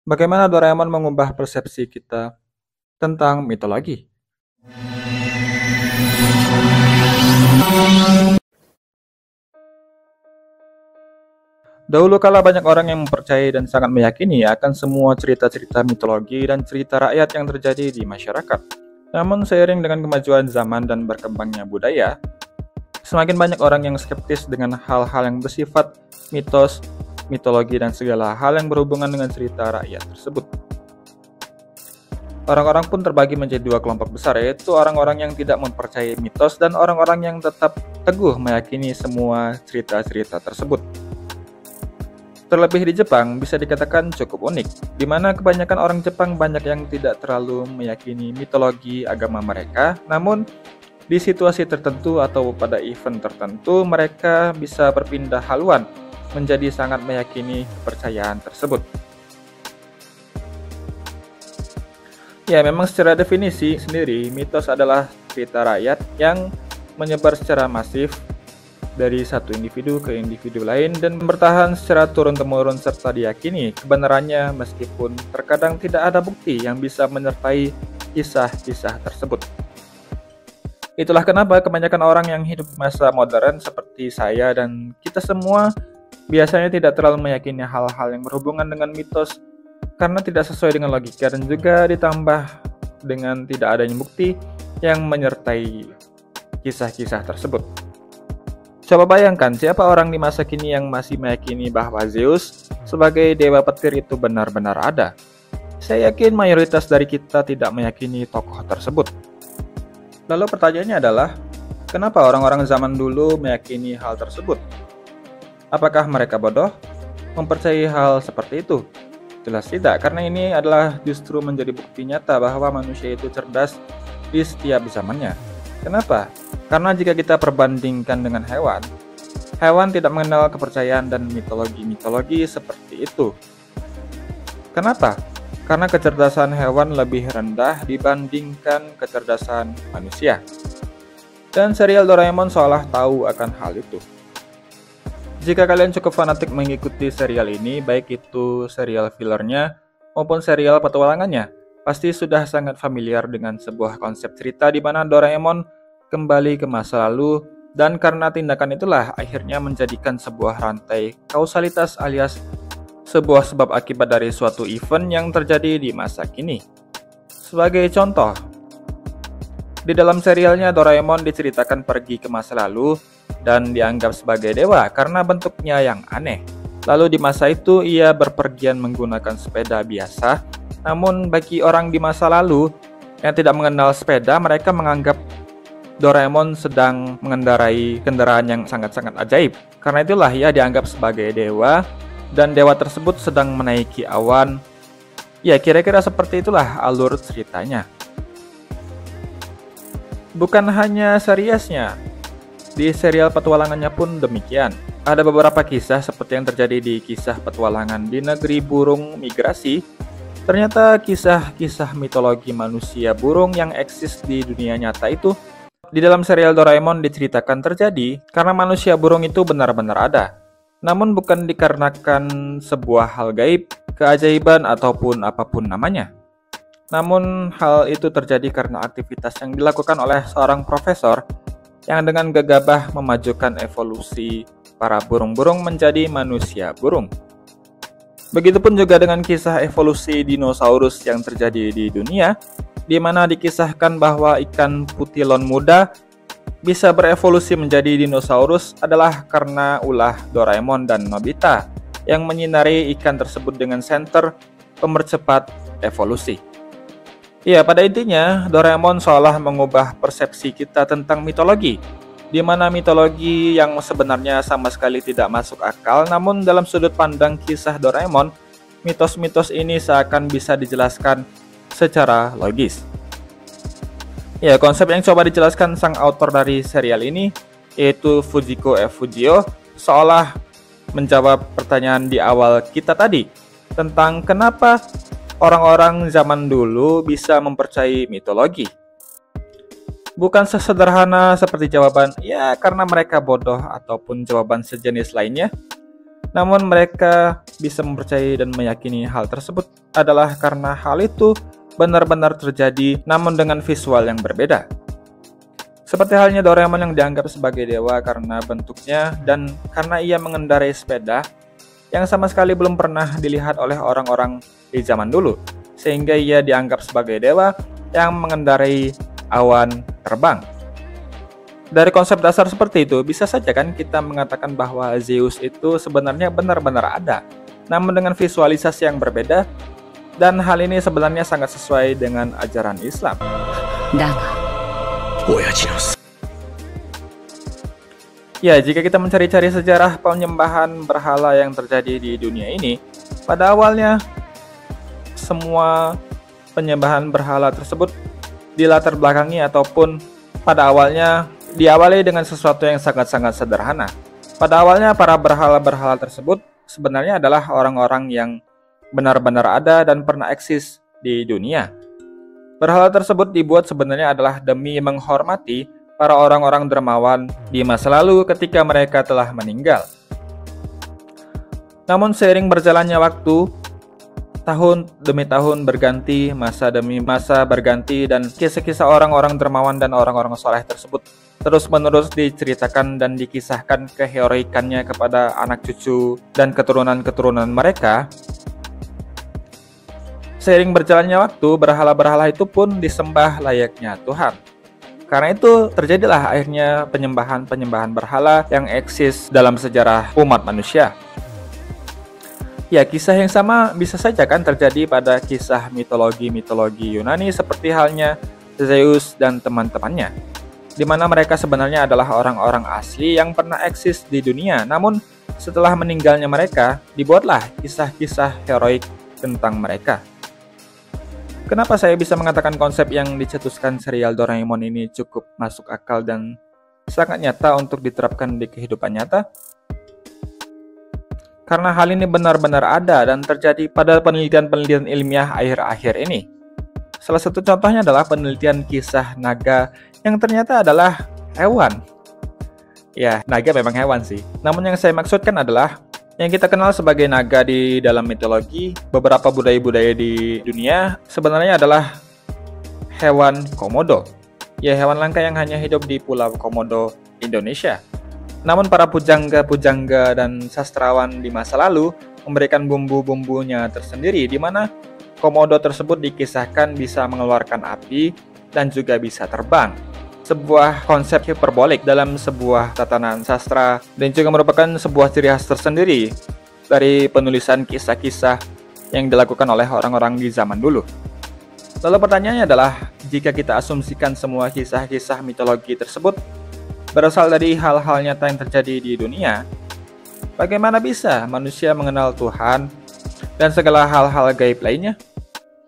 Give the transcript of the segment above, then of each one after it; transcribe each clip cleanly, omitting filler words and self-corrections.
Bagaimana Doraemon mengubah persepsi kita tentang mitologi? Dahulu kala banyak orang yang mempercayai dan sangat meyakini akan semua cerita-cerita mitologi dan cerita rakyat yang terjadi di masyarakat. Namun seiring dengan kemajuan zaman dan berkembangnya budaya, semakin banyak orang yang skeptis dengan hal-hal yang bersifat mitos, mitologi, dan segala hal yang berhubungan dengan cerita rakyat tersebut. Orang-orang pun terbagi menjadi dua kelompok besar, yaitu orang-orang yang tidak mempercayai mitos dan orang-orang yang tetap teguh meyakini semua cerita-cerita tersebut. Terlebih di Jepang bisa dikatakan cukup unik, di mana kebanyakan orang Jepang banyak yang tidak terlalu meyakini mitologi agama mereka, namun di situasi tertentu atau pada event tertentu mereka bisa berpindah haluan menjadi sangat meyakini kepercayaan tersebut. Ya, memang secara definisi sendiri, mitos adalah cerita rakyat yang menyebar secara masif dari satu individu ke individu lain dan bertahan secara turun-temurun serta diyakini kebenarannya meskipun terkadang tidak ada bukti yang bisa menyertai kisah-kisah tersebut. Itulah kenapa kebanyakan orang yang hidup di masa modern seperti saya dan kita semua biasanya tidak terlalu meyakini hal-hal yang berhubungan dengan mitos karena tidak sesuai dengan logika dan juga ditambah dengan tidak adanya bukti yang menyertai kisah-kisah tersebut. Coba bayangkan siapa orang di masa kini yang masih meyakini bahwa Zeus sebagai dewa petir itu benar-benar ada. Saya yakin mayoritas dari kita tidak meyakini tokoh tersebut. Lalu pertanyaannya adalah, kenapa orang-orang zaman dulu meyakini hal tersebut? Apakah mereka bodoh mempercayai hal seperti itu? Jelas tidak, karena ini adalah justru menjadi bukti nyata bahwa manusia itu cerdas di setiap zamannya. Kenapa? Karena jika kita perbandingkan dengan hewan, hewan tidak mengenal kepercayaan dan mitologi-mitologi seperti itu. Kenapa? Karena kecerdasan hewan lebih rendah dibandingkan kecerdasan manusia. Dan serial Doraemon seolah tahu akan hal itu. Jika kalian cukup fanatik mengikuti serial ini, baik itu serial fillernya maupun serial petualangannya, pasti sudah sangat familiar dengan sebuah konsep cerita di mana Doraemon kembali ke masa lalu dan karena tindakan itulah akhirnya menjadikan sebuah rantai kausalitas alias sebuah sebab akibat dari suatu event yang terjadi di masa kini. Sebagai contoh, di dalam serialnya Doraemon diceritakan pergi ke masa lalu dan dianggap sebagai dewa karena bentuknya yang aneh. Lalu di masa itu ia berpergian menggunakan sepeda biasa, namun bagi orang di masa lalu yang tidak mengenal sepeda, mereka menganggap Doraemon sedang mengendarai kendaraan yang sangat-sangat ajaib. Karena itulah ia dianggap sebagai dewa dan dewa tersebut sedang menaiki awan. Ya, kira-kira seperti itulah alur ceritanya. Bukan hanya seriesnya, di serial petualangannya pun demikian. Ada beberapa kisah seperti yang terjadi di kisah petualangan di negeri burung migrasi. Ternyata kisah-kisah mitologi manusia burung yang eksis di dunia nyata itu di dalam serial Doraemon diceritakan terjadi karena manusia burung itu benar-benar ada. Namun bukan dikarenakan sebuah hal gaib, keajaiban ataupun apapun namanya. Namun hal itu terjadi karena aktivitas yang dilakukan oleh seorang profesor yang dengan gegabah memajukan evolusi para burung-burung menjadi manusia burung. Begitupun juga dengan kisah evolusi dinosaurus yang terjadi di dunia, di mana dikisahkan bahwa ikan putilon muda bisa berevolusi menjadi dinosaurus adalah karena ulah Doraemon dan Nobita yang menyinari ikan tersebut dengan senter pemercepat evolusi. Ya, pada intinya, Doraemon seolah mengubah persepsi kita tentang mitologi, di mana mitologi yang sebenarnya sama sekali tidak masuk akal, namun dalam sudut pandang kisah Doraemon, mitos-mitos ini seakan bisa dijelaskan secara logis. Ya, konsep yang coba dijelaskan sang autor dari serial ini, yaitu Fujiko F. Fujio, seolah menjawab pertanyaan di awal kita tadi, tentang kenapa orang-orang zaman dulu bisa mempercayai mitologi. Bukan sesederhana seperti jawaban, ya karena mereka bodoh ataupun jawaban sejenis lainnya. Namun mereka bisa mempercayai dan meyakini hal tersebut adalah karena hal itu benar-benar terjadi, namun dengan visual yang berbeda. Seperti halnya Doraemon yang dianggap sebagai dewa karena bentuknya dan karena ia mengendarai sepeda yang sama sekali belum pernah dilihat oleh orang-orang di zaman dulu, sehingga ia dianggap sebagai dewa yang mengendarai awan terbang. Dari konsep dasar seperti itu, bisa saja kan kita mengatakan bahwa Zeus itu sebenarnya benar-benar ada, namun dengan visualisasi yang berbeda, dan hal ini sebenarnya sangat sesuai dengan ajaran Islam. Ya, jika kita mencari-cari sejarah penyembahan berhala yang terjadi di dunia ini, pada awalnya semua penyembahan berhala tersebut dilatar belakangi ataupun pada awalnya diawali dengan sesuatu yang sangat-sangat sederhana. Pada awalnya para berhala-berhala tersebut sebenarnya adalah orang-orang yang benar-benar ada dan pernah eksis di dunia. Berhala tersebut dibuat sebenarnya adalah demi menghormati para orang-orang dermawan di masa lalu ketika mereka telah meninggal. Namun seiring berjalannya waktu, tahun demi tahun berganti, masa demi masa berganti, dan kisah-kisah orang-orang dermawan dan orang-orang soleh tersebut terus-menerus diceritakan dan dikisahkan keheroikannya kepada anak cucu dan keturunan-keturunan mereka. Seiring berjalannya waktu, berhala-berhala itu pun disembah layaknya Tuhan. Karena itu terjadilah akhirnya penyembahan-penyembahan berhala yang eksis dalam sejarah umat manusia. Ya, kisah yang sama bisa saja kan terjadi pada kisah mitologi-mitologi Yunani seperti halnya Zeus dan teman-temannya, di mana mereka sebenarnya adalah orang-orang asli yang pernah eksis di dunia. Namun setelah meninggalnya mereka, dibuatlah kisah-kisah heroik tentang mereka. Kenapa saya bisa mengatakan konsep yang dicetuskan serial Doraemon ini cukup masuk akal dan sangat nyata untuk diterapkan di kehidupan nyata? Karena hal ini benar-benar ada dan terjadi pada penelitian-penelitian ilmiah akhir-akhir ini. Salah satu contohnya adalah penelitian kisah naga yang ternyata adalah hewan. Ya, naga memang hewan sih. Namun yang saya maksudkan adalah yang kita kenal sebagai naga di dalam mitologi beberapa budaya-budaya di dunia sebenarnya adalah hewan komodo. Ya, hewan langka yang hanya hidup di Pulau Komodo, Indonesia. Namun para pujangga-pujangga dan sastrawan di masa lalu memberikan bumbu-bumbunya tersendiri, di mana komodo tersebut dikisahkan bisa mengeluarkan api dan juga bisa terbang. Sebuah konsep hiperbolik dalam sebuah tatanan sastra dan juga merupakan sebuah ciri khas tersendiri dari penulisan kisah-kisah yang dilakukan oleh orang-orang di zaman dulu. Lalu pertanyaannya adalah, jika kita asumsikan semua kisah-kisah mitologi tersebut berasal dari hal-hal nyata yang terjadi di dunia, bagaimana bisa manusia mengenal Tuhan dan segala hal-hal gaib lainnya?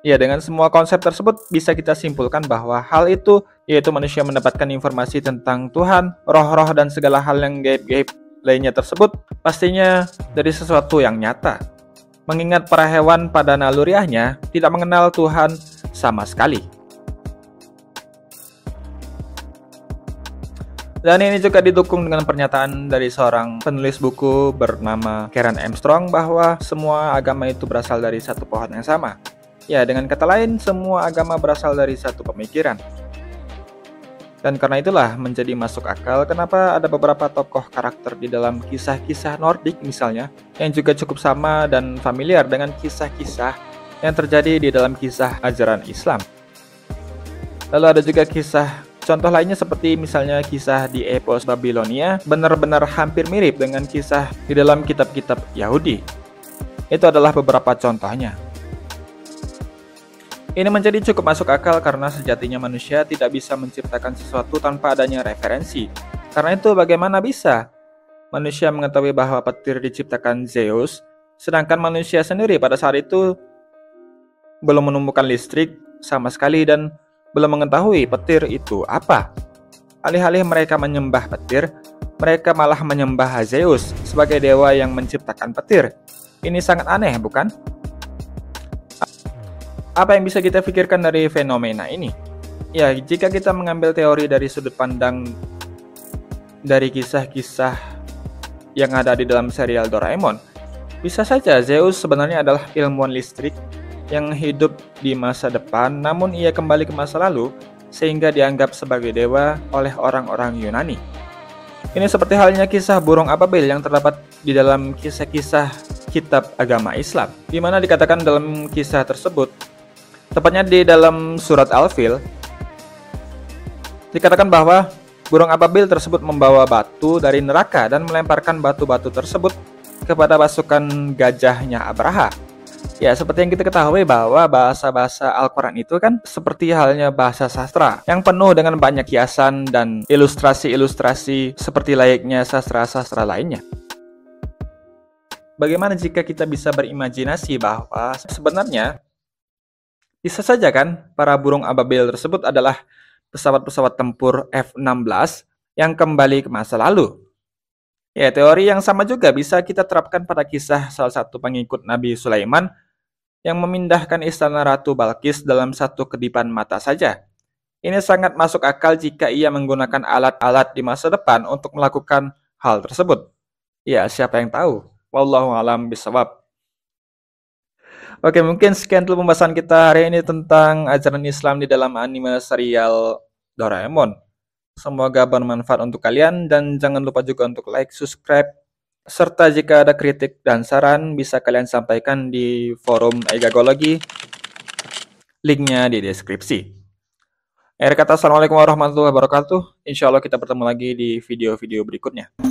Ya, dengan semua konsep tersebut bisa kita simpulkan bahwa hal itu yaitu manusia mendapatkan informasi tentang Tuhan, roh-roh, dan segala hal yang gaib-gaib lainnya tersebut pastinya dari sesuatu yang nyata. Mengingat para hewan pada naluriahnya tidak mengenal Tuhan sama sekali. Dan ini juga didukung dengan pernyataan dari seorang penulis buku bernama Karen Armstrong bahwa semua agama itu berasal dari satu pohon yang sama. Ya, dengan kata lain, semua agama berasal dari satu pemikiran. Dan karena itulah menjadi masuk akal kenapa ada beberapa tokoh karakter di dalam kisah-kisah Nordik misalnya, yang juga cukup sama dan familiar dengan kisah-kisah yang terjadi di dalam kisah ajaran Islam. Lalu ada juga kisah contoh lainnya seperti misalnya kisah di epos Babilonia benar-benar hampir mirip dengan kisah di dalam kitab-kitab Yahudi. Itu adalah beberapa contohnya. Ini menjadi cukup masuk akal karena sejatinya manusia tidak bisa menciptakan sesuatu tanpa adanya referensi. Karena itu bagaimana bisa manusia mengetahui bahwa petir diciptakan Zeus, sedangkan manusia sendiri pada saat itu belum menemukan listrik sama sekali dan belum mengetahui petir itu apa. Alih-alih mereka menyembah petir, mereka malah menyembah Zeus sebagai dewa yang menciptakan petir. Ini sangat aneh, bukan? Apa yang bisa kita pikirkan dari fenomena ini? Ya, jika kita mengambil teori dari sudut pandang dari kisah-kisah yang ada di dalam serial Doraemon, Bisa saja Zeus sebenarnya adalah ilmuwan listrik yang hidup di masa depan, namun ia kembali ke masa lalu sehingga dianggap sebagai dewa oleh orang-orang Yunani. Ini seperti halnya kisah burung Ababil yang terdapat di dalam kisah-kisah kitab agama Islam, di mana dikatakan dalam kisah tersebut, tepatnya di dalam surat Al-Fil, dikatakan bahwa burung Ababil tersebut membawa batu dari neraka dan melemparkan batu-batu tersebut kepada pasukan gajahnya Abraha. Ya, seperti yang kita ketahui bahwa bahasa-bahasa Al-Quran itu kan seperti halnya bahasa sastra yang penuh dengan banyak hiasan dan ilustrasi-ilustrasi seperti layaknya sastra-sastra lainnya. Bagaimana jika kita bisa berimajinasi bahwa sebenarnya bisa saja kan para burung Ababil tersebut adalah pesawat-pesawat tempur F-16 yang kembali ke masa lalu. Ya, teori yang sama juga bisa kita terapkan pada kisah salah satu pengikut Nabi Sulaiman yang memindahkan istana Ratu Balkis dalam satu kedipan mata saja. Ini sangat masuk akal jika ia menggunakan alat-alat di masa depan untuk melakukan hal tersebut. Ya, siapa yang tahu? Wallahu a'lam bishawab. Oke, mungkin sekian dulu pembahasan kita hari ini tentang ajaran Islam di dalam anime serial Doraemon. Semoga bermanfaat untuk kalian dan jangan lupa juga untuk like, subscribe, serta jika ada kritik dan saran bisa kalian sampaikan di forum Egagology. Linknya di deskripsi. Akhir kata, assalamualaikum warahmatullahi wabarakatuh. Insya Allah kita bertemu lagi di video-video berikutnya.